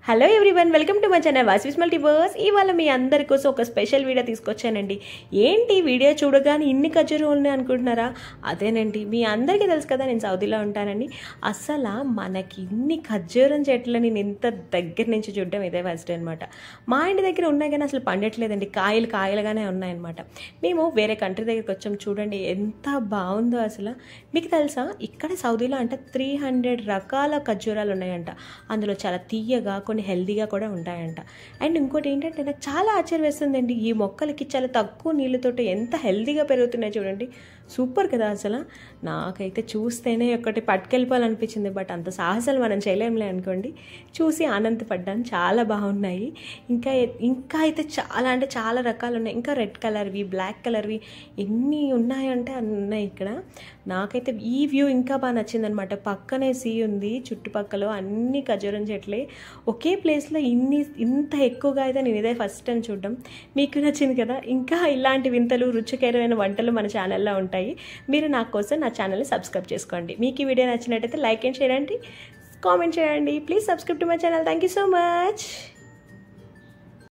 Hello everyone, welcome to my channel Vasavi's multiverse. ఇవాళ మీ అందరి కోసం ఒక స్పెషల్ వీడియో తీసుకొచ్చానండి. ఏంటి వీడియో చూడగానే ఇన్ని ఖర్జూరం ఉన్నాయి అనుకుంటున్నారా? అదేనండి, మీ అందరికీ తెలుసు కదా నేను సౌదీలో ఉంటానని. అసలు మనకి ఇన్ని ఖర్జూరం చెట్లు నేను ఇంత దగ్గర నుంచి చూడడం ఇదే ఫస్ట్ అనమాట. మా ఇంటి దగ్గర ఉన్నాయి కానీ అసలు పండట్లేదండి, కాయలు కాయలుగానే ఉన్నాయన్నమాట. మేము వేరే కంట్రీ దగ్గరికి వచ్చాం, చూడండి ఎంత బాగుందో అసలు. మీకు తెలుసా ఇక్కడ సౌదీలో అంటే 300 రకాల ఖర్జూరాలు ఉన్నాయంట. అందులో చాలా తీయగా, కొన్ని హెల్దీగా కూడా ఉంటాయంట. అండ్ ఇంకోటి ఏంటంటే నాకు చాలా ఆశ్చర్యం వేస్తుందండి, ఈ మొక్కలకి చాలా తక్కువ నీళ్ళతోటి ఎంత హెల్దీగా పెరుగుతున్నాయి చూడండి. సూపర్ కదా అసలు. నాకైతే చూస్తేనే ఒకటి పట్టుకెళ్ళిపోవాలనిపించింది, బట్ అంత సాహసాలు మనం చేయలేంలే అనుకోండి. చూసి ఆనందపడ్డాను, చాలా బాగున్నాయి. ఇంకా అయితే చాలా అంటే చాలా రకాలు ఉన్నాయి. ఇంకా రెడ్ కలర్వి, బ్లాక్ కలర్వి ఎన్ని ఉన్నాయంటే అన్ని ఉన్నాయి ఇక్కడ. నాకైతే ఈ వ్యూ ఇంకా బాగా నచ్చిందనమాట. పక్కనే సీ ఉంది, చుట్టుపక్కల అన్ని ఖర్జూరం చెట్లే. ఒకే ప్లేస్లో ఇంత ఎక్కువగా అయితే నేను ఇదే ఫస్ట్ టైం చూడడం. మీకు నచ్చింది కదా. ఇంకా ఇలాంటి వింతలు, రుచికరమైన వంటలు మన ఛానల్లో ఉంటాయి. మీరు నా కోసం నా ఛానల్ని సబ్స్క్రైబ్ చేసుకోండి. మీకు ఈ వీడియో నచ్చినట్టయితే లైక్ అండ్ షేర్ అండి, కామెంట్ చేయండి. Please subscribe to my channel. Thank you so much.